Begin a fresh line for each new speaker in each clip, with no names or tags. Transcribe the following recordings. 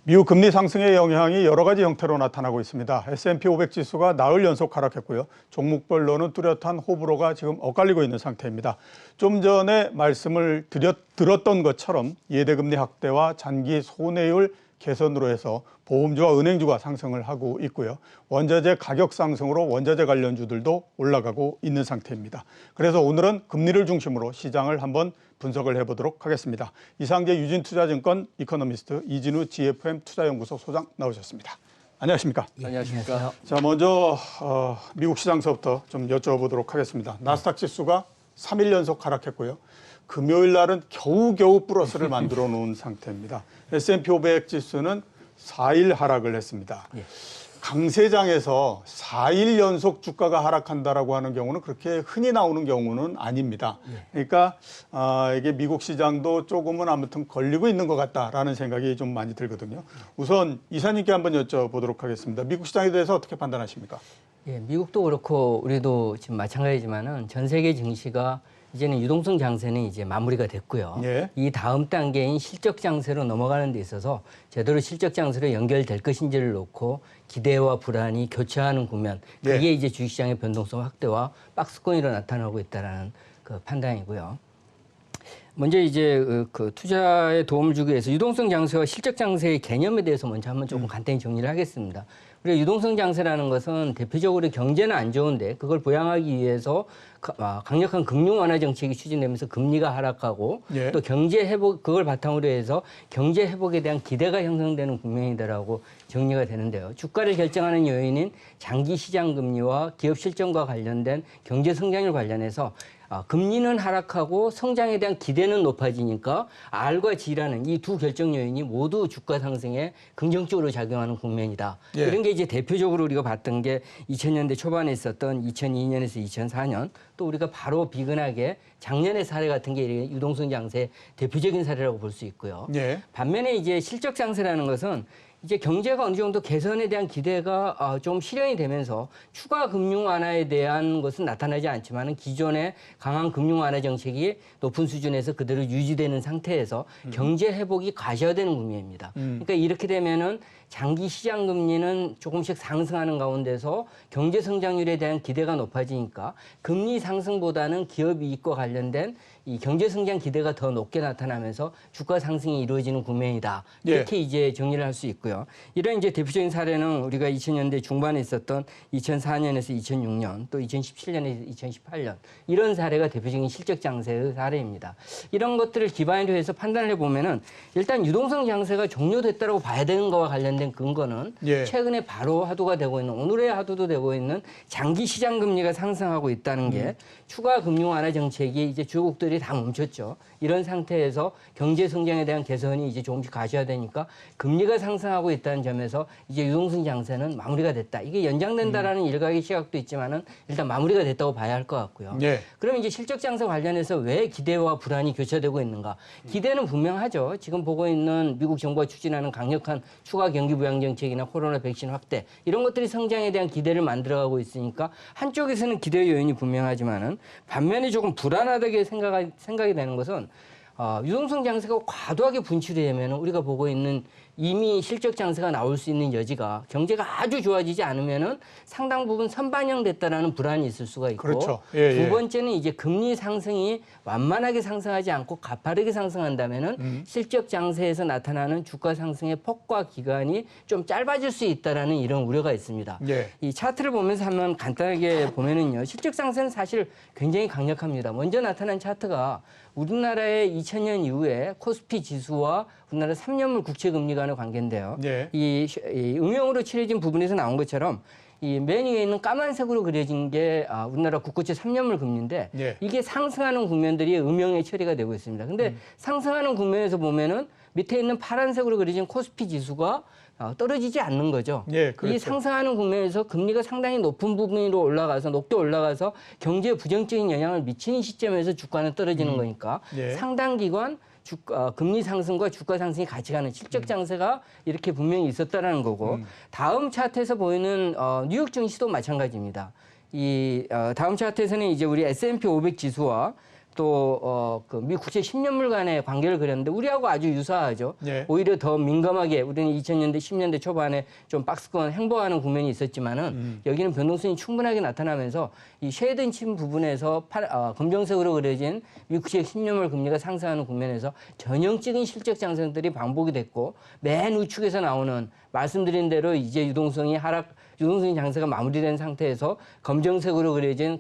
미국 금리 상승의 영향이 여러 가지 형태로 나타나고 있습니다. S&P 500 지수가 나흘 연속 하락했고요. 종목별로는 뚜렷한 호불호가 지금 엇갈리고 있는 상태입니다. 좀 전에 말씀을 들었던 것처럼 예대금리 확대와 장기 손해율 개선으로 해서 보험주와 은행주가 상승을 하고 있고요. 원자재 가격 상승으로 원자재 관련주들도 올라가고 있는 상태입니다. 그래서 오늘은 금리를 중심으로 시장을 한번 분석을 해보도록 하겠습니다. 이상재 유진투자증권 이코노미스트 이진우 GFM 투자연구소 소장 나오셨습니다. 안녕하십니까?
안녕하십니까?
자, 먼저 미국 시장서부터 좀 여쭤보도록 하겠습니다. 나스닥 지수가 3일 연속 하락했고요. 금요일 날은 겨우겨우 플러스를 만들어 놓은 상태입니다. S&P 500 지수는 4일 하락을 했습니다. 강세장에서 4일 연속 주가가 하락한다라고 하는 경우는 그렇게 흔히 나오는 경우는 아닙니다. 그러니까 이게 미국 시장도 조금은 아무튼 걸리고 있는 것 같다라는 생각이 좀 많이 들거든요. 우선 이사님께 한번 여쭤보도록 하겠습니다. 미국 시장에 대해서 어떻게 판단하십니까?
예, 미국도 그렇고 우리도 지금 마찬가지지만은 전 세계 증시가 이제는 유동성 장세는 이제 마무리가 됐고요.
예.
이 다음 단계인 실적 장세로 넘어가는 데 있어서 제대로 실적 장세로 연결될 것인지를 놓고 기대와 불안이 교차하는 국면, 그게 이제 주식시장의 변동성 확대와 박스권으로 나타나고 있다는 그 판단이고요. 먼저 이제 그 투자에 도움을 주기 위해서 유동성 장세와 실적 장세의 개념에 대해서 먼저 한번 조금 간단히 정리를 하겠습니다. 우리가 유동성 장세라는 것은 대표적으로 경제는 안 좋은데 그걸 부양하기 위해서 강력한 금융 완화 정책이 추진되면서 금리가 하락하고 또 경제 회복, 그걸 바탕으로 해서 경제 회복에 대한 기대가 형성되는 국면이다라고 정리가 되는데요. 주가를 결정하는 요인인 장기 시장 금리와 기업 실적과 관련된 경제 성장률 관련해서 금리는 하락하고 성장에 대한 기대는 높아지니까 R과 G라는 이 두 결정 요인이 모두 주가 상승에 긍정적으로 작용하는 국면이다. 이런 게 이제 대표적으로 우리가 봤던 게 2000년대 초반에 있었던 2002년에서 2004년, 또 우리가 바로 비근하게 작년의 사례 같은 게 유동성 장세의 대표적인 사례라고 볼 수 있고요. 반면에 이제 실적 장세라는 것은 이제 경제가 어느 정도 개선에 대한 기대가 좀 실현이 되면서 추가 금융 완화에 대한 것은 나타나지 않지만 기존의 강한 금융 완화 정책이 높은 수준에서 그대로 유지되는 상태에서 경제 회복이 가셔야되는 국면입니다. 그러니까 이렇게 되면은 장기 시장 금리는 조금씩 상승하는 가운데서 경제 성장률에 대한 기대가 높아지니까 금리 상승보다는 기업 이익과 관련된 이 경제 성장 기대가 더 높게 나타나면서 주가 상승이 이루어지는 국면이다. 이렇게 이제 정리를 할 수 있고요. 이런 이제 대표적인 사례는 우리가 2000년대 중반에 있었던 2004년에서 2006년, 또 2017년에서 2018년 이런 사례가 대표적인 실적 장세의 사례입니다. 이런 것들을 기반으로 해서 판단을 해보면은 일단 유동성 장세가 종료됐다고 봐야 되는 거와 관련된 근거는 최근에 바로 화두가 되고 있는, 오늘의 화두도 되고 있는 장기 시장 금리가 상승하고 있다는 게 추가 금융 완화 정책이 이제 주요국들이 다 멈췄죠. 이런 상태에서 경제 성장에 대한 개선이 이제 조금씩 가셔야 되니까 금리가 상승하고 있다는 점에서 이제 유동성 장세는 마무리가 됐다. 이게 연장된다라는 일각의 시각도 있지만은 일단 마무리가 됐다고 봐야 할 것 같고요. 그럼 이제 실적 장세 관련해서 왜 기대와 불안이 교차되고 있는가? 기대는 분명하죠. 지금 보고 있는 미국 정부가 추진하는 강력한 추가 경기 부양 정책이나 코로나 백신 확대 이런 것들이 성장에 대한 기대를 만들어가고 있으니까 한쪽에서는 기대 요인이 분명하지만은 반면에 조금 불안하다게 생각이 되는 것은 유동성 장세가 과도하게 분출이 되면 우리가 보고 있는 이미 실적 장세가 나올 수 있는 여지가 경제가 아주 좋아지지 않으면은 상당 부분 선반영됐다라는 불안이 있을 수가 있고 두 번째는 이제 금리 상승이 완만하게 상승하지 않고 가파르게 상승한다면은 실적 장세에서 나타나는 주가 상승의 폭과 기간이 좀 짧아질 수 있다라는 이런 우려가 있습니다. 이 차트를 보면서 한번 간단하게 보면은요, 실적 장세는 사실 굉장히 강력합니다. 먼저 나타난 차트가 우리나라의 2000년 이후에 코스피 지수와 우리나라 3년물 국채 금리 간의 관계인데요. 이 음영으로 칠해진 부분에서 나온 것처럼 이 맨 위에 있는 까만색으로 그려진 게 우리나라 국고채 3년물 금리인데 이게 상승하는 국면들이 음영에 처리가 되고 있습니다. 근데 상승하는 국면에서 보면은 밑에 있는 파란색으로 그려진 코스피 지수가 떨어지지 않는 거죠. 이 상승하는 국면에서 금리가 상당히 높은 부분으로 올라가서 높게 올라가서 경제에 부정적인 영향을 미치는 시점에서 주가는 떨어지는 거니까 상당 기간 금리 상승과 주가 상승이 같이 가는 실적 장세가 이렇게 분명히 있었다라는 거고 다음 차트에서 보이는 뉴욕 증시도 마찬가지입니다. 이 다음 차트에서는 이제 우리 S&P 500 지수와 또 그 미 국채 10년물 간의 관계를 그렸는데 우리하고 아주 유사하죠.
예.
오히려 더 민감하게 우리는 2000년대 10년대 초반에 좀 박스권 행보하는 국면이 있었지만은 여기는 변동성이 충분하게 나타나면서 이 쉐이든친 부분에서 검정색으로 그려진 미 국채 10년물 금리가 상승하는 국면에서 전형적인 실적 장세들이 반복이 됐고 맨 우측에서 나오는 말씀드린 대로 이제 유동성이 장세가 마무리된 상태에서 검정색으로 그려진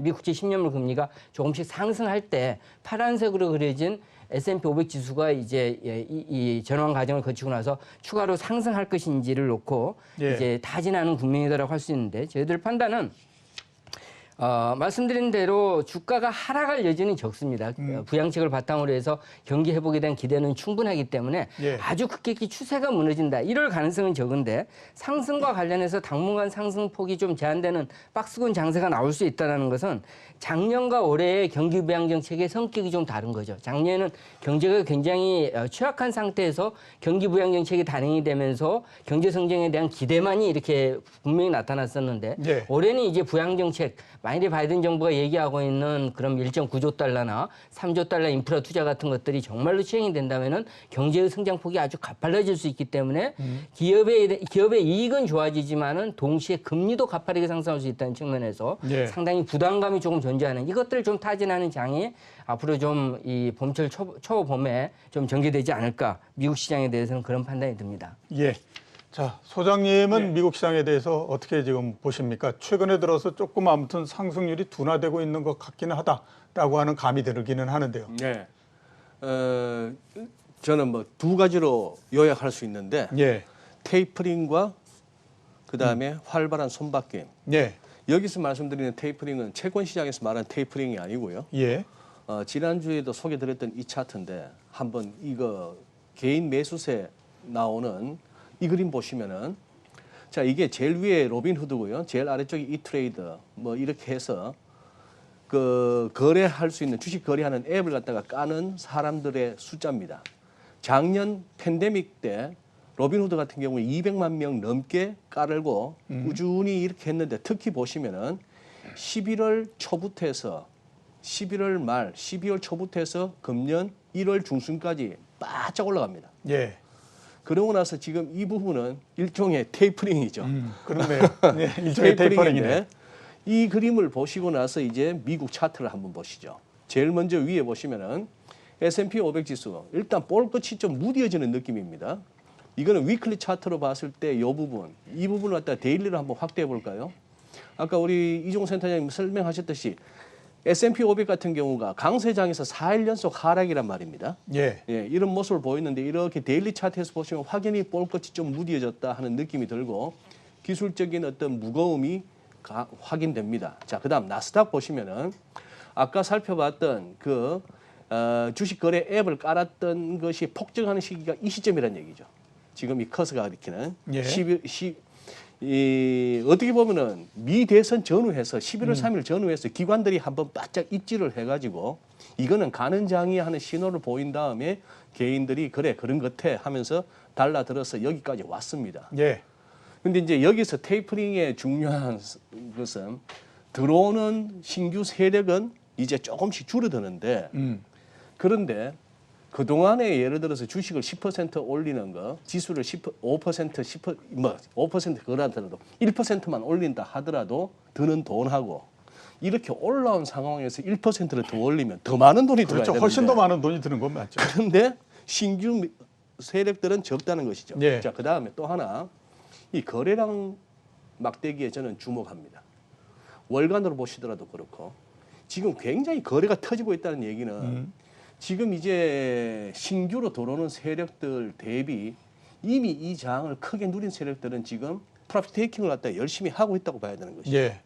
미 국채 10년물 금리가 조금씩 상승할 때 파란색으로 그려진 S&P 500 지수가 이제 이 전환 과정을 거치고 나서 추가로 상승할 것인지를 놓고
예.
이제 타진하는 국면이다라고 할 수 있는데 저희들 판단은 말씀드린 대로 주가가 하락할 여지는 적습니다. 부양책을 바탕으로 해서 경기 회복에 대한 기대는 충분하기 때문에
예.
아주 급격히 추세가 무너진다. 이럴 가능성은 적은데 상승과 관련해서 당분간 상승폭이 좀 제한되는 박스권 장세가 나올 수 있다는 것은 작년과 올해의 경기 부양 정책의 성격이 좀 다른 거죠. 작년에는 경제가 굉장히 취약한 상태에서 경기 부양 정책이 단행이 되면서 경제 성장에 대한 기대만이 이렇게 분명히 나타났었는데
예.
올해는 이제 부양 정책 만일에 바이든 정부가 얘기하고 있는 그런 1.9조 달러나 3조 달러 인프라 투자 같은 것들이 정말로 시행이 된다면은 경제의 성장폭이 아주 가팔라질 수 있기 때문에 기업의 이익은 좋아지지만은 동시에 금리도 가파르게 상승할 수 있다는 측면에서
예.
상당히 부담감이 조금 존재하는 이것들을 좀 타진하는 장이 앞으로 좀 이 봄철 초봄에 좀 전개되지 않을까 미국 시장에 대해서는 그런 판단이 듭니다.
예. 자, 소장님은 미국 시장에 대해서 어떻게 지금 보십니까? 최근에 들어서 조금 아무튼 상승률이 둔화되고 있는 것 같기는 하다라고 하는 감이 들기는 하는데요.
네. 저는 뭐 두 가지로 요약할 수 있는데
예.
테이퍼링과 그다음에 활발한 손바뀜.
예.
여기서 말씀드리는 테이퍼링은 채권 시장에서 말하는 테이퍼링이 아니고요.
예.
지난주에도 소개드렸던 이 차트인데 한번 이거 개인 매수세 나오는 이 그림 보시면은 자 이게 제일 위에 로빈후드고요. 제일 아래쪽이 이트레이더 뭐 이렇게 해서 그 거래할 수 있는 주식 거래하는 앱을 갖다가 까는 사람들의 숫자입니다. 작년 팬데믹 때 로빈후드 같은 경우에 200만 명 넘게 깔고 꾸준히 이렇게 했는데 특히 보시면은 11월 초부터 해서 11월 말, 12월 초부터 해서 금년 1월 중순까지 바짝 올라갑니다.
예.
그러고 나서 지금 이 부분은 일종의 테이퍼링이죠.
그렇네요. 네, 일종의 테이퍼링이네.
이 그림을 보시고 나서 이제 미국 차트를 한번 보시죠. 제일 먼저 위에 보시면은 S&P 500 지수 일단 볼 끝이 좀 무뎌지는 느낌입니다. 이거는 위클리 차트로 봤을 때 이 부분을 갖다 데일리로 한번 확대해 볼까요? 아까 우리 이종호 센터장님 설명하셨듯이 S&P 500 같은 경우가 강세장에서 4일 연속 하락이란 말입니다.
예.
예, 이런 모습을 보이는데 이렇게 데일리 차트에서 보시면 확연히 볼 끝이 좀 무뎌졌다 하는 느낌이 들고 기술적인 어떤 무거움이 확인됩니다. 자, 그다음 나스닥 보시면은 아까 살펴봤던 그 주식 거래 앱을 깔았던 것이 폭증하는 시기가 이 시점이라는 얘기죠. 지금 이 커서가 가리키는
예.
어떻게 보면은 미 대선 전후해서 11월 3일 전후해서 기관들이 한번 바짝 입지를 해가지고 이거는 가는 장이야 하는 신호를 보인 다음에 개인들이 그래 그런 것 같아 하면서 달라들어서 여기까지 왔습니다.
예.
근데 이제 여기서 테이퍼링의 중요한 것은 들어오는 신규 세력은 이제 조금씩 줄어드는데 그런데 그동안에 예를 들어서 주식을 10% 올리는 거, 지수를 5% 그러더라도 1%만 올린다 하더라도 드는 돈하고 이렇게 올라온 상황에서 1%를 더 올리면 더 많은 돈이 들어야
그렇죠.
되는데
훨씬 더 많은 돈이 드는 건 맞죠.
그런데 신규 세력들은 적다는 것이죠.
예.
자, 그다음에 또 하나 이 거래량 막대기에 저는 주목합니다. 월간으로 보시더라도 그렇고 지금 굉장히 거래가 터지고 있다는 얘기는 지금 이제 신규로 들어오는 세력들 대비 이미 이 장을 크게 누린 세력들은 지금 프로핏 테이킹을 갖다 열심히 하고 있다고 봐야 되는 것이죠.
예.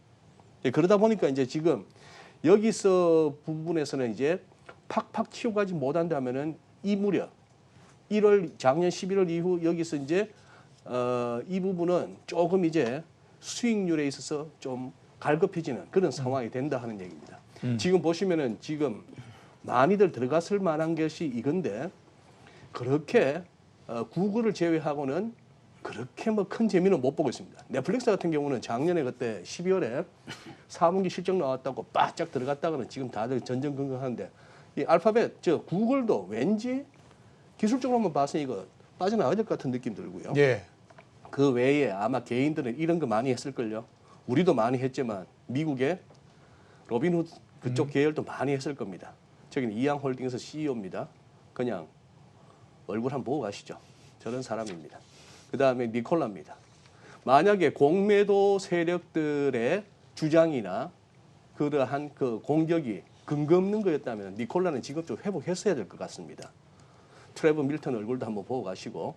예, 그러다 보니까 이제 지금 여기서 부분에서는 이제 팍팍 치고가지 못한다면은 이 무렵 작년 11월 이후 여기서 이제 이 부분은 조금 이제 수익률에 있어서 좀 갈급해지는 그런 상황이 된다 하는 얘기입니다. 지금 보시면은 지금 많이들 들어갔을 만한 것이 이건데 그렇게 구글을 제외하고는 그렇게 뭐 큰 재미는 못 보고 있습니다. 넷플릭스 같은 경우는 작년에 그때 12월에 4분기 실적 나왔다고 바짝 들어갔다가는 지금 다들 전전긍긍하는데 이 알파벳 저 구글도 왠지 기술적으로만 봐서 이거 빠져나가야 될 것 같은 느낌 들고요.
예.
그 외에 아마 개인들은 이런 거 많이 했을걸요. 우리도 많이 했지만 미국의 로빈후드 그쪽 계열도 많이 했을 겁니다. 저기는 이양홀딩스 CEO입니다. 그냥 얼굴 한번 보고 가시죠. 저런 사람입니다. 그 다음에 니콜라입니다. 만약에 공매도 세력들의 주장이나 그러한 그 공격이 근거 없는 거였다면 니콜라는 지금 좀 회복했어야 될 것 같습니다. 트레버 밀턴 얼굴도 한번 보고 가시고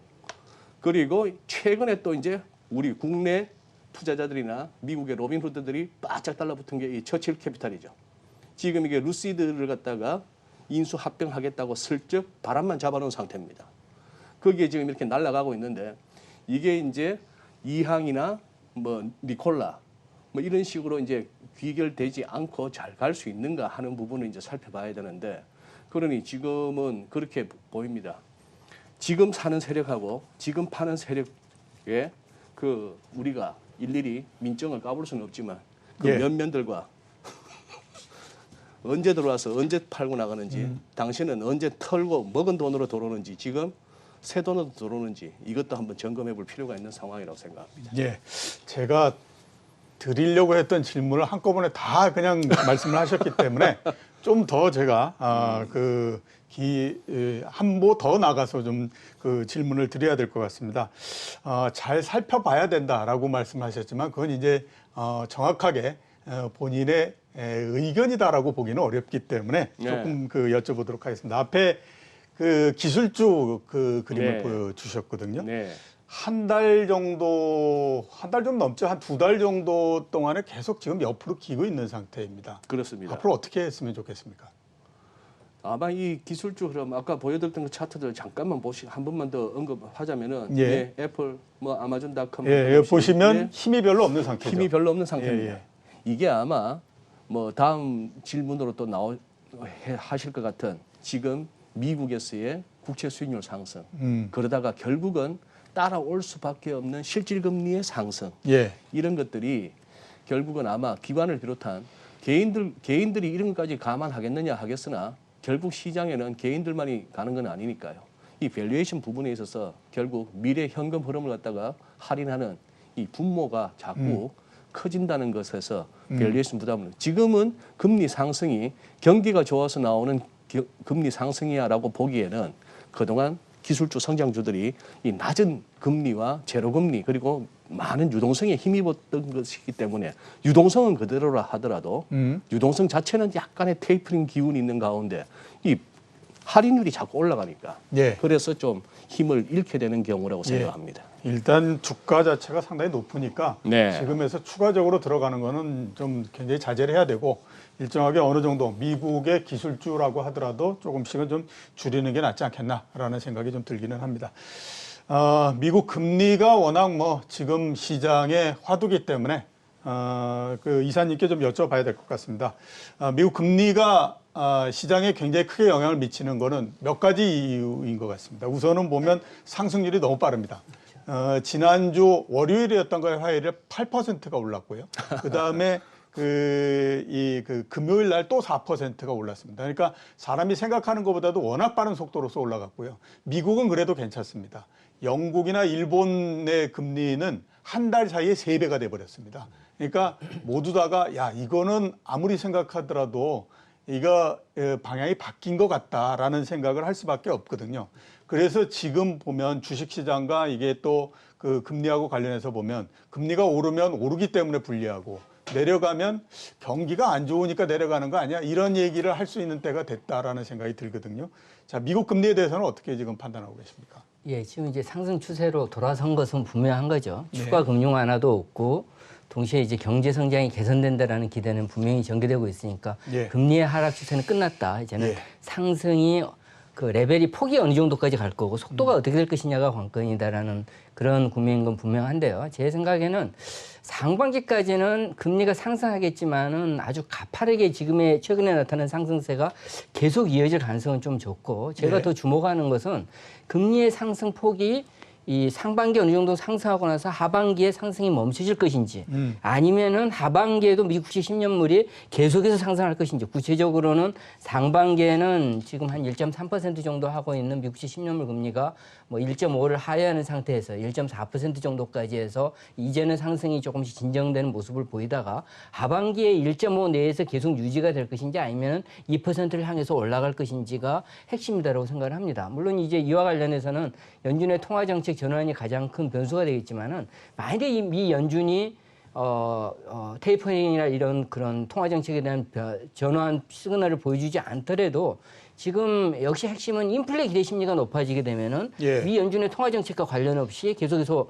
그리고 최근에 또 이제 우리 국내 투자자들이나 미국의 로빈후드들이 바짝 달라붙은 게 이 처칠 캐피탈이죠. 지금 이게 루시드를 갖다가 인수 합병하겠다고 슬쩍 바람만 잡아놓은 상태입니다. 거기에 지금 이렇게 날아가고 있는데 이게 이제 이항이나 뭐 니콜라 뭐 이런 식으로 이제 귀결되지 않고 잘 갈 수 있는가 하는 부분을 이제 살펴봐야 되는데 그러니 지금은 그렇게 보입니다. 지금 사는 세력하고 지금 파는 세력에 그 우리가 일일이 민정을 까볼 수는 없지만 그
예.
면면들과 언제 들어와서 언제 팔고 나가는지 당신은 언제 털고 먹은 돈으로 들어오는지 지금 새 돈으로 들어오는지 이것도 한번 점검해 볼 필요가 있는 상황이라고 생각합니다.
예. 제가 드리려고 했던 질문을 한꺼번에 다 그냥 말씀을 하셨기 때문에 좀 더 제가 한 보 더 나가서 좀 그 질문을 드려야 될 것 같습니다. 잘 살펴봐야 된다라고 말씀하셨지만 그건 이제 정확하게 본인의 의견이다라고 보기는 어렵기 때문에 조금 그 여쭤보도록 하겠습니다. 앞에 그 기술주 그 그림을
네.
보여주셨거든요.
네.
한 달 정도 좀 넘죠. 한 2달 정도 동안에 계속 지금 옆으로 기고 있는 상태입니다.
그렇습니다.
앞으로 어떻게 했으면 좋겠습니까?
아마 이 기술주 흐름 아까 보여드렸던 그 차트들 잠깐만 한 번만 더 언급하자면은
예.
애플 뭐 아마존닷컴
예, 보시면 힘이 별로 없는 상태죠.
힘이 별로 없는 상태입니다.
예.
이게 아마 뭐 다음 질문으로 또 하실 것 같은 지금 미국에서의 국채 수익률 상승 그러다가 결국은 따라올 수밖에 없는 실질금리의 상승
예.
이런 것들이 결국은 아마 기관을 비롯한 개인들이 이런 것까지 감안하겠느냐 하겠으나 결국 시장에는 개인들만이 가는 건 아니니까요. 이 밸류에이션 부분에 있어서 결국 미래 현금 흐름을 갖다가 할인하는 이 분모가 자꾸 커진다는 것에서 밸류에이션 부담을 지금은 금리 상승이 경기가 좋아서 나오는 금리 상승이야라고 보기에는 그동안 기술주 성장주들이 이 낮은 금리와 제로금리 그리고 많은 유동성에 힘입었던 것이기 때문에 유동성은 그대로라 하더라도 유동성 자체는 약간의 테이퍼링 기운이 있는 가운데 이 할인율이 자꾸 올라가니까
예.
그래서 좀 힘을 잃게 되는 경우라고 생각합니다.
일단 주가 자체가 상당히 높으니까
네.
지금에서 추가적으로 들어가는 거는 좀 굉장히 자제를 해야 되고 일정하게 어느 정도 미국의 기술주라고 하더라도 조금씩은 좀 줄이는 게 낫지 않겠나라는 생각이 좀 들기는 합니다. 미국 금리가 워낙 뭐 지금 시장의 화두기 때문에 그 이사님께 좀 여쭤봐야 될 것 같습니다. 미국 금리가 시장에 굉장히 크게 영향을 미치는 거는 몇 가지 이유인 것 같습니다. 우선은 보면 상승률이 너무 빠릅니다. 지난주 월요일이었던 거에 화요일에 8%가 올랐고요. 그 다음에 금요일 날 또 4%가 올랐습니다. 그러니까 사람이 생각하는 것보다도 워낙 빠른 속도로서 올라갔고요. 미국은 그래도 괜찮습니다. 영국이나 일본의 금리는 한 달 사이에 3배가 돼버렸습니다. 그러니까 모두 다가 야 이거는 아무리 생각하더라도 이거 방향이 바뀐 것 같다라는 생각을 할 수밖에 없거든요. 그래서 지금 보면 주식시장과 이게 또 그 금리하고 관련해서 보면 금리가 오르면 오르기 때문에 불리하고 내려가면 경기가 안 좋으니까 내려가는 거 아니야? 이런 얘기를 할 수 있는 때가 됐다라는 생각이 들거든요. 자, 미국 금리에 대해서는 어떻게 지금 판단하고 계십니까?
예, 지금 이제 상승 추세로 돌아선 것은 분명한 거죠.
네.
추가 금융 완화도 없고 동시에 이제 경제 성장이 개선된다라는 기대는 분명히 전개되고 있으니까
예.
금리의 하락 추세는 끝났다. 이제는
예.
상승이 그 레벨이 폭이 어느 정도까지 갈 거고 속도가 어떻게 될 것이냐가 관건이다라는 그런 국면인 건 분명한데요. 제 생각에는 상반기까지는 금리가 상승하겠지만은 아주 가파르게 지금의 최근에 나타난 상승세가 계속 이어질 가능성은 좀 적고 제가
네.
더 주목하는 것은 금리의 상승 폭이 이 상반기 어느 정도 상승하고 나서 하반기에 상승이 멈춰질 것인지 아니면은 하반기에도 미국시 10년물이 계속해서 상승할 것인지 구체적으로는 상반기에는 지금 한 1.3% 정도 하고 있는 미국시 10년물 금리가 뭐 1.5를 하회하는 상태에서 1.4% 정도까지 해서 이제는 상승이 조금씩 진정되는 모습을 보이다가 하반기에 1.5 내에서 계속 유지가 될 것인지 아니면 2%를 향해서 올라갈 것인지가 핵심이다라고 생각을 합니다. 물론 이제 이와 관련해서는 연준의 통화 정책 전환이 가장 큰 변수가 되겠지만은 만약에 이 미 연준이 테이퍼링이나 이런 그런 통화 정책에 대한 전환 시그널을 보여주지 않더라도 지금 역시 핵심은 인플레 기대 심리가 높아지게 되면은
예.
미 연준의 통화 정책과 관련 없이 계속해서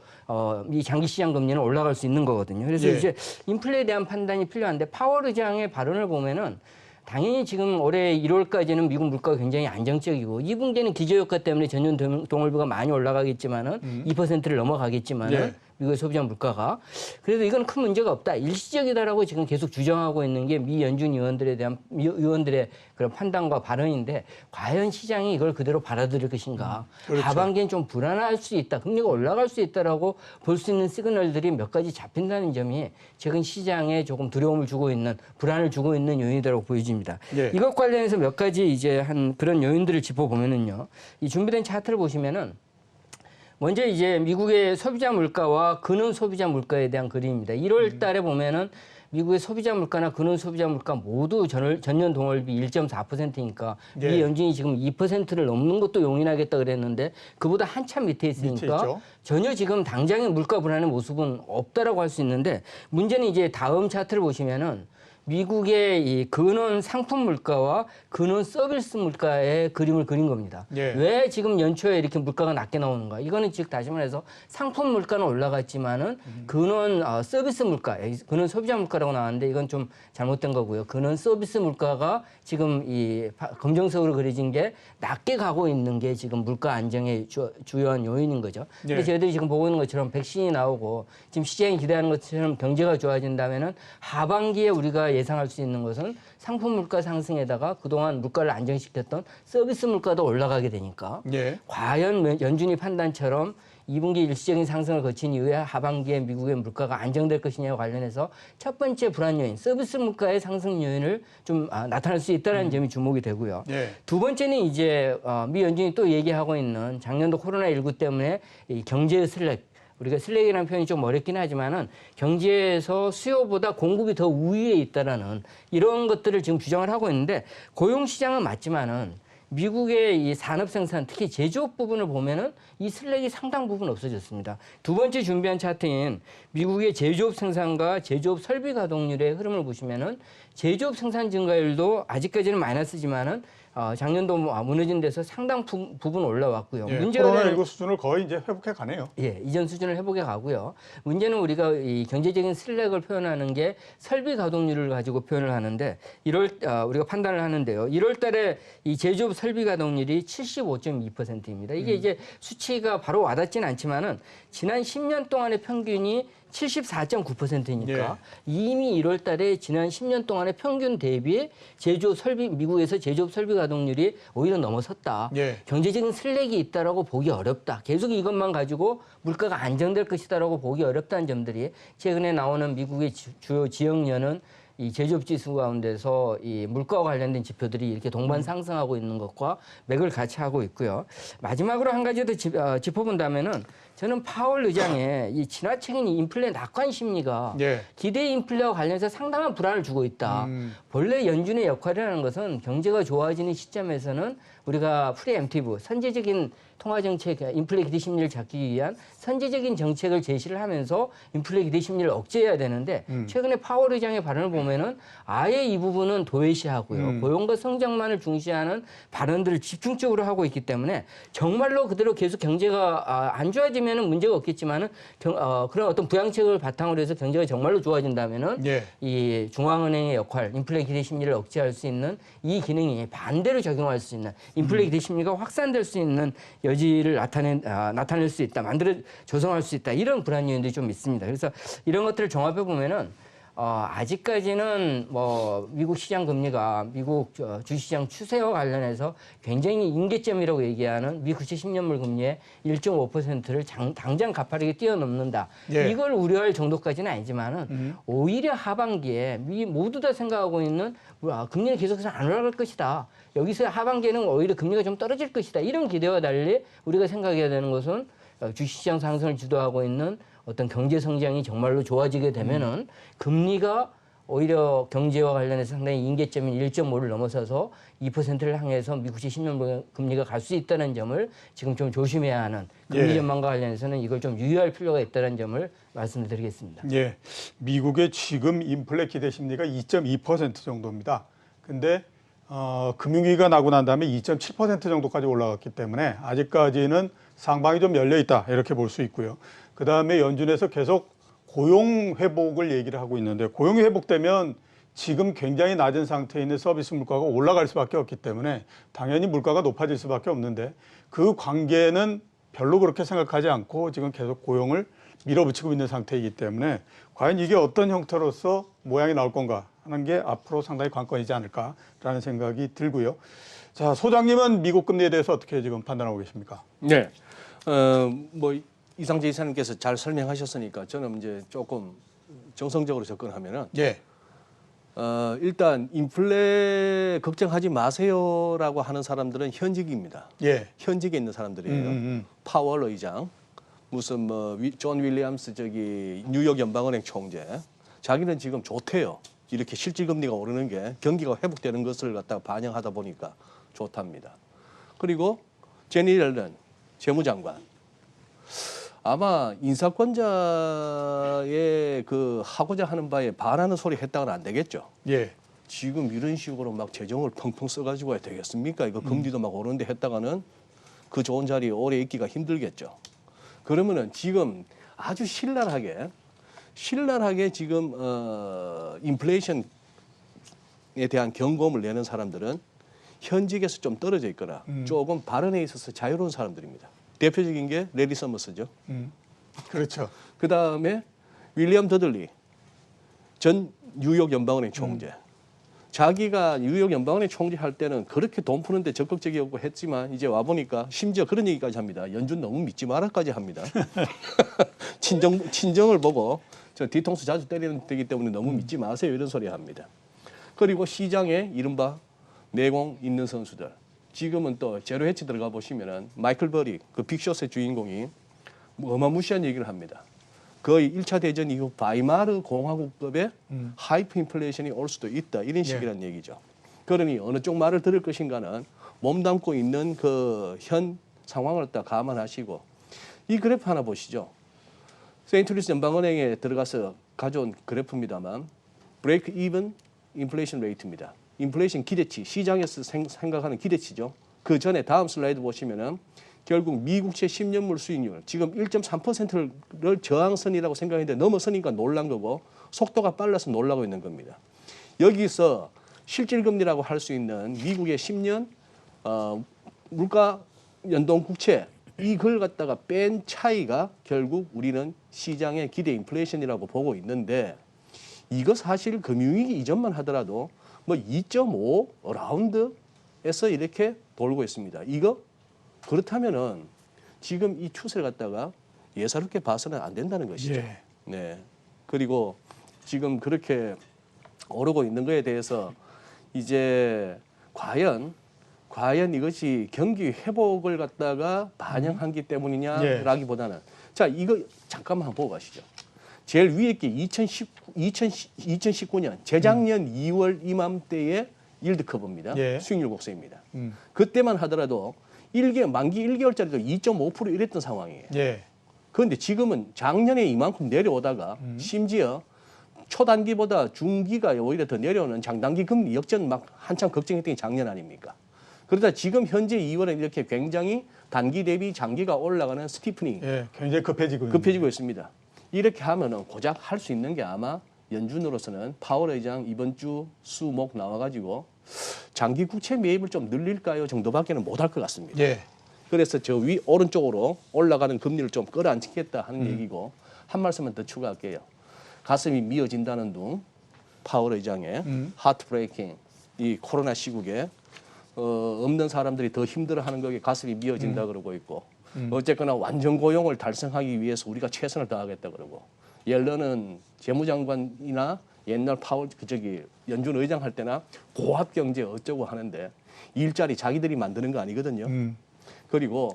미 장기 시장 금리는 올라갈 수 있는 거거든요. 그래서
예.
이제 인플레에 대한 판단이 필요한데 파월 의장의 발언을 보면은 당연히 지금 올해 1월까지는 미국 물가가 굉장히 안정적이고 2분기에는 기저효과 때문에 전년 동월비가 많이 올라가겠지만은 2%를 넘어가겠지만은
예.
미국의 소비자 물가가 그래서 이건 큰 문제가 없다. 일시적이다라고 지금 계속 주장하고 있는 게 미 연준 의원들의 그런 판단과 발언인데 과연 시장이 이걸 그대로 받아들일 것인가.
그렇죠.
하반기엔 좀 불안할 수 있다. 금리가 올라갈 수 있다라고 볼 수 있는 시그널들이 몇 가지 잡힌다는 점이 최근 시장에 조금 두려움을 주고 있는 불안을 주고 있는 요인이라고 보여집니다.
예.
이것 관련해서 몇 가지 이제 한 그런 요인들을 짚어보면은요. 이 준비된 차트를 보시면은 먼저 이제 미국의 소비자 물가와 근원 소비자 물가에 대한 그림입니다. 1월 달에 보면은 미국의 소비자 물가나 근원 소비자 물가 모두 전년 동월비 1.4%니까
예.
미 연준이 지금 2%를 넘는 것도 용인하겠다 그랬는데 그보다 한참 밑에
밑에
있으니까
있죠.
전혀 지금 당장의 물가 불안의 모습은 없다라고 할 수 있는데 문제는 이제 다음 차트를 보시면은 미국의 이 근원 상품 물가와 근원 서비스 물가의 그림을 그린 겁니다.
예.
왜 지금 연초에 이렇게 물가가 낮게 나오는가? 이거는 즉 다시 말해서 상품 물가는 올라갔지만은 근원 서비스 물가, 근원 소비자 물가라고 나왔는데 이건 좀 잘못된 거고요. 근원 서비스 물가가 지금 이 검정색으로 그려진 게 낮게 가고 있는 게 지금 물가 안정의 주요한 요인인 거죠. 근데
예.
저희들이 지금 보고 있는 것처럼 백신이 나오고 지금 시장이 기대하는 것처럼 경제가 좋아진다면은 하반기에 우리가 예상할 수 있는 것은 상품 물가 상승에다가 그동안 물가를 안정시켰던 서비스 물가도 올라가게 되니까
예.
과연 연준이 판단처럼 2분기 일시적인 상승을 거친 이후에 하반기에 미국의 물가가 안정될 것이냐와 관련해서 첫 번째 불안 요인, 서비스 물가의 상승 요인을 좀 나타날 수 있다는 점이 주목이 되고요.
예.
두 번째는 이제 미 연준이 또 얘기하고 있는 작년도 코로나19 때문에 이 경제의 슬랙, 우리가 슬랙이라는 표현이 좀 어렵긴 하지만은 경제에서 수요보다 공급이 더 우위에 있다라는 이런 것들을 지금 주장을 하고 있는데 고용 시장은 맞지만은 미국의 이 산업 생산, 특히 제조업 부분을 보면은 이 슬랙이 상당 부분 없어졌습니다. 두 번째 준비한 차트인 미국의 제조업 생산과 제조업 설비 가동률의 흐름을 보시면은 제조업 생산 증가율도 아직까지는 마이너스지만은 작년도 무너진 데서 상당 부분 올라왔고요.
예.
문제가 되는
코로나19 수준을 거의 이제 회복해 가네요.
예, 이전 수준을 회복해 가고요. 문제는 우리가 이 경제적인 슬랙을 표현하는 게 설비 가동률을 가지고 표현을 하는데 우리가 판단을 하는데요. 1월 달에 이 제조업 설비 가동률이 75.2%입니다. 이게 이제 수치가 바로 와닿지는 않지만은 지난 10년 동안의 평균이 74.9%니까
예.
이미 1월 달에 지난 10년 동안의 평균 대비 미국에서 제조업 설비 가동률이 오히려 넘어섰다.
예.
경제적인 슬랙이 있다라고 보기 어렵다. 계속 이것만 가지고 물가가 안정될 것이다라고 보기 어렵다는 점들이 최근에 나오는 미국의 주요 지역연은 이 제조업 지수 가운데서 이 물가와 관련된 지표들이 이렇게 동반 상승하고 있는 것과 맥을 같이 하고 있고요. 마지막으로 한 가지 더 짚어본다면은 저는 파월 의장의 이 지나치게 인플레 낙관 심리가
예.
기대 인플레와 관련해서 상당한 불안을 주고 있다. 본래 연준의 역할이라는 것은 경제가 좋아지는 시점에서는 우리가 프리엠티브, 선제적인 통화정책, 인플레 기대 심리를 잡기 위한 선제적인 정책을 제시를 하면서 인플레 기대 심리를 억제해야 되는데 최근에 파월 의장의 발언을 보면은 아예 이 부분은 도외시하고요. 고용과 성장만을 중시하는 발언들을 집중적으로 하고 있기 때문에 정말로 그대로 계속 경제가 안 좋아지면은 문제가 없겠지만은 그런 어떤 부양책을 바탕으로 해서 경제가 정말로 좋아진다면은
예.
이 중앙은행의 역할, 인플레 기대 심리를 억제할 수 있는 이 기능이 반대로 적용할 수 있는 인플레 기대 심리가 확산될 수 있는 여지를 나타낼 수 있다, 조성할 수 있다 이런 불안 요인들이 좀 있습니다. 그래서 이런 것들을 종합해 보면은 아직까지는 뭐 미국 시장 금리가 미국 주시장 추세와 관련해서 굉장히 임계점이라고 얘기하는 미 국채 10년물 금리의 1.5%를 당장 가파르게 뛰어넘는다.
예.
이걸 우려할 정도까지는 아니지만은 오히려 하반기에 미 모두 다 생각하고 있는 금리는 계속해서 안 올라갈 것이다. 여기서 하반기에는 오히려 금리가 좀 떨어질 것이다. 이런 기대와 달리 우리가 생각해야 되는 것은 주식시장 상승을 주도하고 있는 어떤 경제 성장이 정말로 좋아지게 되면은 금리가 오히려 경제와 관련해서 상당히 임계점인 1.5를 넘어서서 2%를 향해서 미국채 10년 금리가 갈 수 있다는 점을 지금 좀 조심해야 하는 금리
예.
전망과 관련해서는 이걸 좀 유의할 필요가 있다는 점을 말씀드리겠습니다.
예, 미국의 지금 인플레 기대 심리가 2.2% 정도입니다. 근데 금융위기가 나고 난 다음에 2.7% 정도까지 올라갔기 때문에 아직까지는 상방이 좀 열려 있다 이렇게 볼 수 있고요. 그 다음에 연준에서 계속 고용 회복을 얘기를 하고 있는데 고용이 회복되면 지금 굉장히 낮은 상태에 있는 서비스 물가가 올라갈 수밖에 없기 때문에 당연히 물가가 높아질 수밖에 없는데 그 관계는 별로 그렇게 생각하지 않고 지금 계속 고용을 밀어붙이고 있는 상태이기 때문에 과연 이게 어떤 형태로서 모양이 나올 건가 하는 게 앞으로 상당히 관건이지 않을까라는 생각이 들고요. 자, 소장님은 미국 금리에 대해서 어떻게 지금 판단하고 계십니까?
네. 뭐 이상재 이사님께서 잘 설명하셨으니까 저는 이제 조금 정성적으로 접근하면은
예.
일단 인플레 걱정하지 마세요라고 하는 사람들은 현직입니다.
예.
현직에 있는 사람들이에요. 파월 의장, 무슨 뭐 존 윌리엄스 저기 뉴욕 연방은행 총재, 자기는 지금 좋대요. 이렇게 실질 금리가 오르는 게 경기가 회복되는 것을 갖다가 반영하다 보니까 좋답니다. 그리고 제니 옐런 재무장관. 아마 인사권자의 그 하고자 하는 바에 반하는 소리 했다고는 안 되겠죠.
예.
지금 이런 식으로 막 재정을 펑펑 써가지고 해야 되겠습니까? 이거 금리도 막 오르는데 했다가는 그 좋은 자리에 오래 있기가 힘들겠죠. 그러면은 지금 아주 신랄하게 지금 인플레이션에 대한 경고음을 내는 사람들은 현직에서 좀 떨어져 있거나 조금 발언에 있어서 자유로운 사람들입니다. 대표적인 게 레리 서머스죠.
그렇죠.
그 다음에 윌리엄 더들리 전 뉴욕 연방은행 총재. 자기가 뉴욕 연방은행 총재 할 때는 그렇게 돈 푸는데 적극적이었고 했지만 이제 와 보니까 심지어 그런 얘기까지 합니다. 연준 너무 믿지 마라까지 합니다. 친정을 보고 저 뒤통수 자주 때리는 데기 때문에 너무 믿지 마세요 이런 소리 합니다. 그리고 시장에 이른바 내공 있는 선수들. 지금은 또 제로 해치 들어가 보시면은 마이클 버리 그 빅숏의 주인공이 어마무시한 얘기를 합니다. 거의 1차 대전 이후 바이마르 공화국급의 하이퍼 인플레이션이 올 수도 있다. 이런 식이란 얘기죠. 그러니 어느 쪽 말을 들을 것인가는 몸담고 있는 그 현 상황을 딱 감안하시고 이 그래프 하나 보시죠. 세인트루이스 연방은행에 들어가서 가져온 그래프입니다만 브레이크 이븐 인플레이션 레이트입니다. 인플레이션 기대치, 시장에서 생각하는 기대치죠. 그 전에 다음 슬라이드 보시면은 결국 미국채 10년물 수익률 지금 1.3%를 저항선이라고 생각했는데 넘어서니까 놀란 거고 속도가 빨라서 놀라고 있는 겁니다. 여기서 실질금리라고 할 수 있는 미국의 10년 물가 연동 국채 이걸 갖다가 뺀 차이가 결국 우리는 시장의 기대 인플레이션이라고 보고 있는데 이거 사실 금융위기 이전만 하더라도 뭐 2.5 라운드에서 이렇게 돌고 있습니다. 이거 그렇다면은 지금 이 추세를 갖다가 예사롭게 봐서는 안 된다는 것이죠.
예.
네. 그리고 지금 그렇게 오르고 있는 거에 대해서 이제 과연 이것이 경기 회복을 갖다가 반영한기 때문이냐라기보다는 자 이거 잠깐만 한번 보고 가시죠. 제일 위에 게 2019년 재작년 2월 이맘때의 일드 커브입니다.
예.
수익률 곡선입니다. 그때만 하더라도 만기 1개월짜리도 2.5% 이랬던 상황이에요.
예.
그런데 지금은 작년에 이만큼 내려오다가 심지어 초단기보다 중기가 오히려 더 내려오는 장단기 금리 역전 막 한참 걱정했던 게 작년 아닙니까? 그러다 지금 현재 2월에 이렇게 굉장히 단기 대비 장기가 올라가는 스티프닝
예. 굉장히 급해지고
있습니다. 이렇게 하면은 고작 할 수 있는 게 아마 연준으로서는 파월 의장 이번 주 수목 나와가지고 장기 국채 매입을 좀 늘릴까요 정도밖에는 못할 것 같습니다.
예.
그래서 저 위 오른쪽으로 올라가는 금리를 좀 끌어안겠다 하는 얘기고 한 말씀만 더 추가할게요. 가슴이 미어진다는 둥 파월 의장의 하트 브레이킹 이 코로나 시국에 없는 사람들이 더 힘들어하는 거에 가슴이 미어진다 그러고 있고 어쨌거나 완전 고용을 달성하기 위해서 우리가 최선을 다하겠다 그러고 옐런은 재무장관이나 옛날 파월 연준 의장 할 때나 고압 경제 어쩌고 하는데 일자리 자기들이 만드는 거 아니거든요. 그리고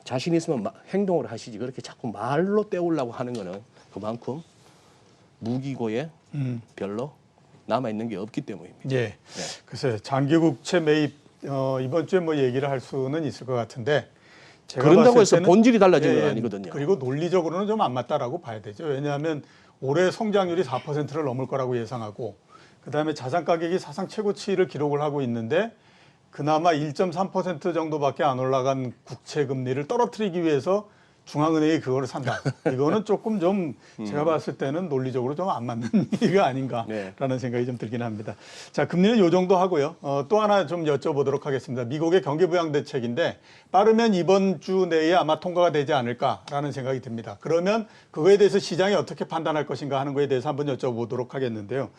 자신 있으면 행동을 하시지 그렇게 자꾸 말로 때우려고 하는 거는 그만큼 무기고에 별로 남아 있는 게 없기 때문입니다.
예.
네.
글쎄 장기 국채 매입 이번 주에 뭐 얘기를 할 수는 있을 것 같은데 제가
그런다고
봤을
해서
때는
본질이 달라지는 건
예,
아니거든요.
그리고 논리적으로는 좀 안 맞다라고 봐야 되죠. 왜냐하면 올해 성장률이 4%를 넘을 거라고 예상하고 그다음에 자산 가격이 사상 최고치를 기록을 하고 있는데 그나마 1.3% 정도밖에 안 올라간 국채 금리를 떨어뜨리기 위해서 중앙은행이 그거를 산다. 이거는 조금 좀 제가 봤을 때는 논리적으로 좀 안 맞는 얘기가 아닌가라는
네.
생각이 좀 들긴 합니다. 자, 금리는 요 정도 하고요. 또 하나 좀 여쭤보도록 하겠습니다. 미국의 경기 부양 대책인데 빠르면 이번 주 내에 아마 통과가 되지 않을까라는 생각이 듭니다. 그러면 그거에 대해서 시장이 어떻게 판단할 것인가 하는 거에 대해서 한번 여쭤보도록 하겠는데요.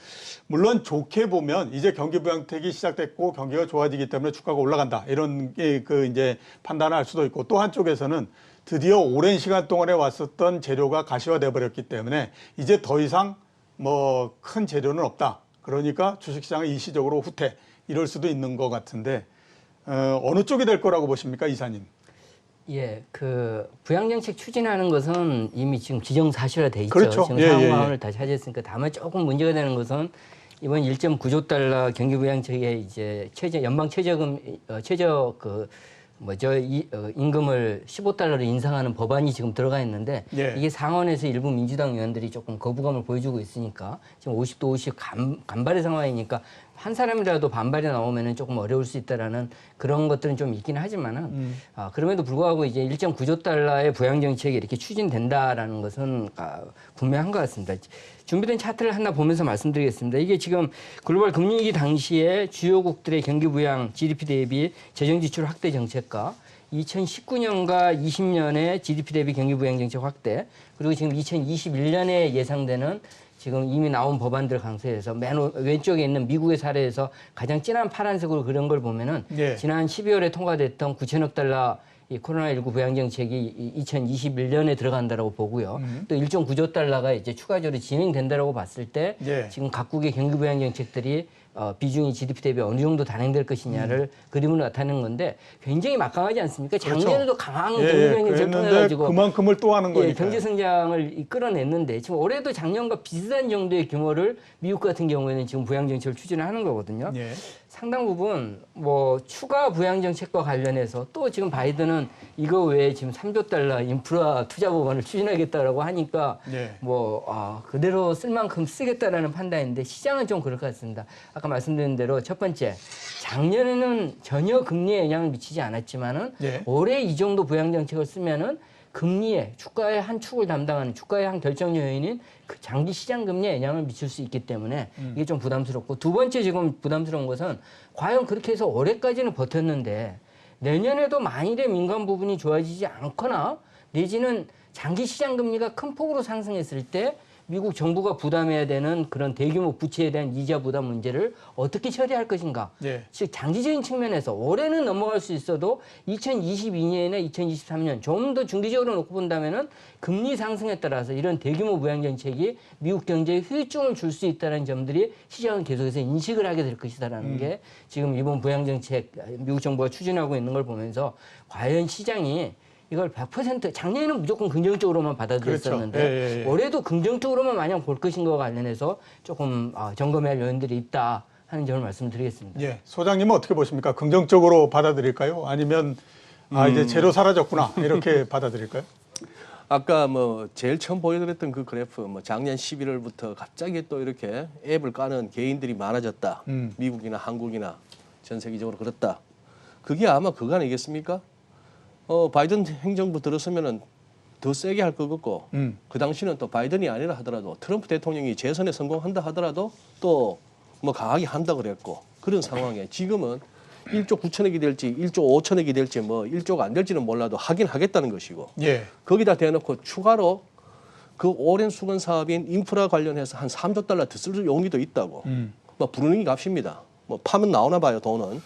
물론 좋게 보면 이제 경기 부양책이 시작됐고 경기가 좋아지기 때문에 주가가 올라간다. 이런 이제 판단을 할 수도 있고 또 한쪽에서는 드디어 오랜 시간 동안에 왔었던 재료가 가시화돼 버렸기 때문에 이제 더 이상 뭐 큰 재료는 없다. 그러니까 주식시장은 일시적으로 후퇴 이럴 수도 있는 것 같은데 어느 쪽이 될 거라고 보십니까, 이사님?
예, 그 부양정책 추진하는 것은 이미 지금 기정사실화돼 있죠.
그렇죠.
지금
예,
상황을 다 차지했으니까 다만 조금 문제가 되는 것은 이번 1.9조 달러 경기 부양책의 이제 연방 최저금 임금을 15달러로 인상하는 법안이 지금 들어가 있는데
예.
이게 상원에서 일부 민주당 의원들이 조금 거부감을 보여주고 있으니까 지금 50대 50 간발의 상황이니까 한 사람이라도 반발이 나오면은 조금 어려울 수 있다라는 그런 것들은 좀 있긴 하지만은 그럼에도 불구하고 이제 1.9조 달러의 부양 정책이 이렇게 추진된다라는 것은 분명한 것 같습니다. 준비된 차트를 하나 보면서 말씀드리겠습니다. 이게 지금 글로벌 금융위기 당시에 주요국들의 경기 부양 GDP 대비 재정 지출 확대 정책과 2019년과 20년의 GDP 대비 경기 부양 정책 확대 그리고 지금 2021년에 예상되는 지금 이미 나온 법안들 강세에서 맨 왼쪽에 있는 미국의 사례에서 가장 진한 파란색으로 그런 걸 보면은
예.
지난 12월에 통과됐던 9천억 달러 이 코로나19 부양 정책이 2021년에 들어간다라고 보고요. 또 1.9조 달러가 이제 추가적으로 진행된다라고 봤을 때
예.
지금 각국의 경기 부양 정책들이 비중이 GDP 대비 어느 정도 단행될 것이냐를 그림으로 나타내는 건데 굉장히 막강하지 않습니까?
그렇죠.
작년에도 강한
예,
경기 부양 정책을
그랬는데
통해가지고
그만큼을 또 하는 거니까.
경제 성장을 이끌어냈는데 지금 올해도 작년과 비슷한 정도의 규모를 미국 같은 경우에는 지금 부양 정책을 추진하는 거거든요.
예.
상당 부분 뭐 추가 부양 정책과 관련해서 또 지금 바이든은 이거 외에 지금 3조 달러 인프라 투자 법안을 추진하겠다라고 하니까
예.
그대로 쓸 만큼 쓰겠다라는 판단인데 시장은 좀 그럴 것 같습니다. 아까 말씀드린 대로 첫 번째 작년에는 전혀 금리에 영향을 미치지 않았지만은
예.
올해 이 정도 부양 정책을 쓰면은 금리에 주가의 한 축을 담당하는 주가의 한 결정 요인인 그 장기 시장 금리에 영향을 미칠 수 있기 때문에 이게 좀 부담스럽고 두 번째 지금 부담스러운 것은 과연 그렇게 해서 올해까지는 버텼는데 내년에도 만일에 민간 부분이 좋아지지 않거나 내지는 장기 시장 금리가 큰 폭으로 상승했을 때 미국 정부가 부담해야 되는 그런 대규모 부채에 대한 이자 부담 문제를 어떻게 처리할 것인가.
예.
즉 장기적인 측면에서 올해는 넘어갈 수 있어도 2022년이나 2023년 좀 더 중기적으로 놓고 본다면은 금리 상승에 따라서 이런 대규모 부양 정책이 미국 경제에 후유증을 줄 수 있다는 점들이 시장은 계속해서 인식을 하게 될 것이다라는 게 지금 이번 부양 정책 미국 정부가 추진하고 있는 걸 보면서 과연 시장이 이걸 100% 작년에는 무조건 긍정적으로만 받아들였었는데
그렇죠. 예.
올해도 긍정적으로만 마냥 볼 것인가와 관련해서 조금 점검해야 할 요인들이 있다 하는 점을 말씀드리겠습니다.
예. 소장님은 어떻게 보십니까? 긍정적으로 받아들일까요? 아니면 이제 재료 사라졌구나 이렇게 받아들일까요?
아까 뭐 제일 처음 보여드렸던 그 그래프 뭐 작년 11월부터 갑자기 또 이렇게 앱을 까는 개인들이 많아졌다. 미국이나 한국이나 전 세계적으로 그렇다. 그게 아마 그거 아니겠습니까? 바이든 행정부 들었으면은 더 세게 할 것 같고 그 당시는 또 바이든이 아니라 하더라도 트럼프 대통령이 재선에 성공한다 하더라도 또 뭐 강하게 한다 그랬고 그런 상황에 지금은 1조 9천억이 될지 1조 5천억이 될지 뭐 1조가 안 될지는 몰라도 하긴 하겠다는 것이고
예.
거기다 대놓고 추가로 그 오랜 수건 사업인 인프라 관련해서 한 3조 달러 더 쓸 용의도 있다고. 뭐 부르는 게 값입니다. 뭐 파면 나오나 봐요, 돈은.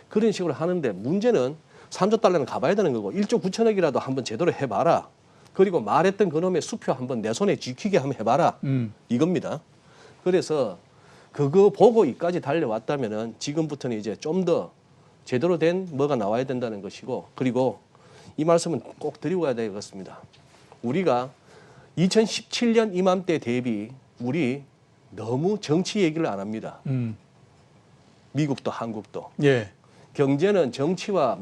그런 식으로 하는데 문제는 3조 달러는 가봐야 되는 거고 1조 9천억이라도 한번 제대로 해봐라. 그리고 말했던 그놈의 수표 한번 내 손에 쥐키게 한번 해봐라. 이겁니다. 그래서 그거 보고 이까지 달려왔다면은 지금부터는 이제 좀 더 제대로 된 뭐가 나와야 된다는 것이고, 그리고 이 말씀은 꼭 드리고 가야 되겠습니다. 우리가 2017년 이맘때 대비 우리 너무 정치 얘기를 안 합니다. 미국도 한국도.
예.
경제는 정치와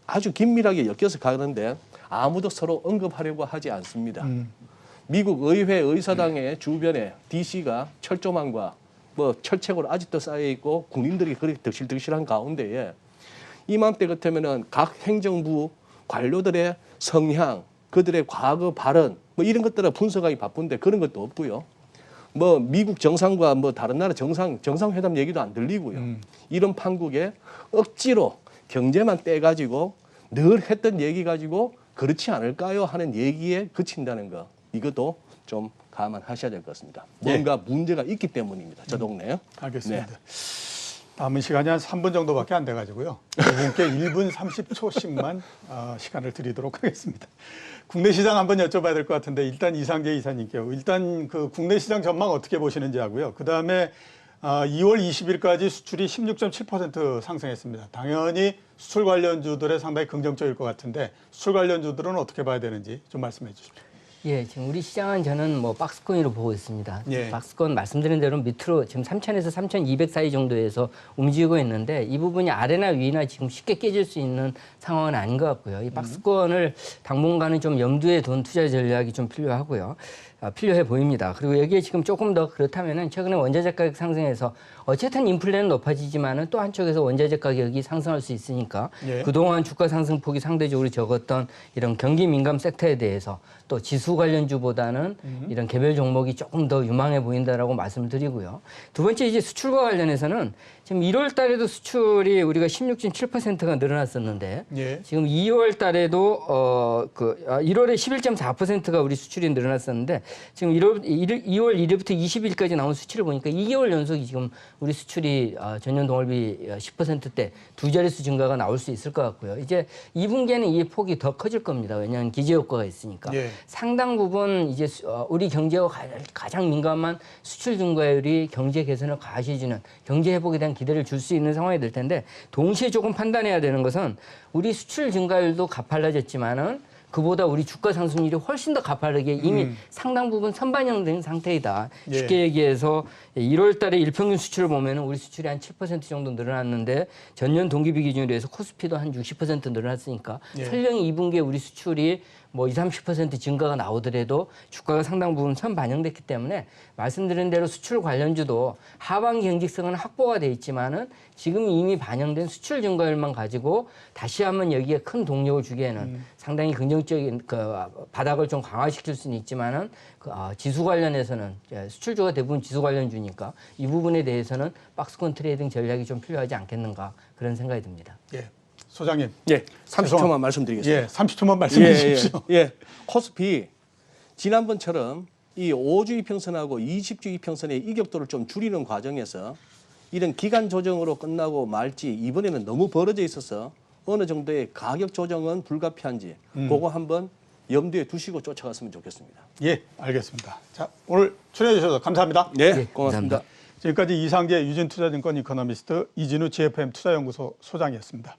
아주 긴밀하게 엮여서 가는데 아무도 서로 언급하려고 하지 않습니다. 미국 의회 의사당의 주변에 DC가 철조망과 뭐 철책으로 아직도 쌓여 있고 군인들이 그렇게 득실득실한 가운데에 이맘때 같으면은 각 행정부 관료들의 성향, 그들의 과거 발언 뭐 이런 것들을 분석하기 바쁜데 그런 것도 없고요. 뭐 미국 정상과 뭐 다른 나라 정상회담 얘기도 안 들리고요. 이런 판국에 억지로 경제만 떼가지고 늘 했던 얘기 가지고 그렇지 않을까요 하는 얘기에 그친다는 거, 이것도 좀 감안하셔야 될 것 같습니다. 뭔가 문제가 있기 때문입니다. 저 동네요.
알겠습니다.
네.
남은 시간이 한 3분 정도밖에 안 돼가지고요. 이분께 1분 30초씩만 시간을 드리도록 하겠습니다. 국내 시장 한번 여쭤봐야 될 것 같은데 일단 이상계 이사님께요. 일단 그 국내 시장 전망 어떻게 보시는지 하고요. 그 다음에 2월 20일까지 수출이 16.7% 상승했습니다. 당연히 수출 관련주들에 상당히 긍정적일 것 같은데 수출 관련주들은 어떻게 봐야 되는지 좀 말씀해 주십시오.
예, 지금 우리 시장은 저는 뭐 박스권으로 보고 있습니다.
예.
박스권 말씀드린 대로 밑으로 지금 3,000에서 3,200 사이 정도에서 움직이고 있는데 이 부분이 아래나 위나 지금 쉽게 깨질 수 있는 상황은 아닌 것 같고요. 이 박스권을 당분간은 좀 염두에 둔 투자 전략이 좀 필요하고요. 필요해 보입니다. 그리고 여기에 지금 조금 더 그렇다면은 최근에 원자재 가격 상승해서 어쨌든 인플레는 높아지지만은 또 한쪽에서 원자재 가격이 상승할 수 있으니까
예.
그동안 주가 상승폭이 상대적으로 적었던 이런 경기 민감 섹터에 대해서 또 지수 관련주보다는 이런 개별 종목이 조금 더 유망해 보인다라고 말씀을 드리고요. 두 번째 이제 수출과 관련해서는 지금 1월 달에도 수출이 우리가 16.7%가 늘어났었는데
예.
지금 2월 달에도 1월에 11.4%가 우리 수출이 늘어났었는데 지금 2월 1일부터 20일까지 나온 수치를 보니까 2개월 연속이 지금 우리 수출이 전년 동월비 10%대 두 자릿수 증가가 나올 수 있을 것 같고요. 이제 2분기에는 이 폭이 더 커질 겁니다. 왜냐하면 기저 효과가 있으니까.
예.
상당 부분 이제 우리 경제와 가장 민감한 수출 증가율이 경제 개선을 가시해주는 경제 회복에 대한 기대를 줄 수 있는 상황이 될 텐데 동시에 조금 판단해야 되는 것은 우리 수출 증가율도 가팔라졌지만은 그보다 우리 주가 상승률이 훨씬 더 가파르게 이미 상당 부분 선반영된 상태이다.
예.
쉽게 얘기해서 1월 달에 일평균 수출을 보면 우리 수출이 한 7% 정도 늘어났는데 전년 동기비 기준으로 해서 코스피도 한 60% 늘어났으니까
예.
설령 2분기에 우리 수출이 뭐 20, 30% 증가가 나오더라도 주가가 상당 부분 선반영됐기 때문에 말씀드린 대로 수출 관련주도 하반기 경직성은 확보가 돼 있지만은 지금 이미 반영된 수출 증가율만 가지고 다시 한번 여기에 큰 동력을 주기에는 상당히 긍정적인 그 바닥을 좀 강화시킬 수는 있지만은 지수 관련해서는 수출주가 대부분 지수 관련주니까 이 부분에 대해서는 박스권 트레이딩 전략이 좀 필요하지 않겠는가 그런 생각이 듭니다.
예. 소장님.
예, 30초만 말씀드리겠습니다.
예, 30초만 말씀해 주십시오.
예. 코스피 지난번처럼 이 5주 이평선하고 20주 이평선의 이격도를 좀 줄이는 과정에서 이런 기간 조정으로 끝나고 말지 이번에는 너무 벌어져 있어서 어느 정도의 가격 조정은 불가피한지 그거 한번 염두에 두시고 쫓아갔으면 좋겠습니다.
예, 알겠습니다. 자, 오늘 출연해 주셔서 감사합니다.
네,
예,
고맙습니다.
감사합니다.
지금까지 이상계 유진투자증권 이코노미스트 이진우 GFM 투자연구소 소장이었습니다.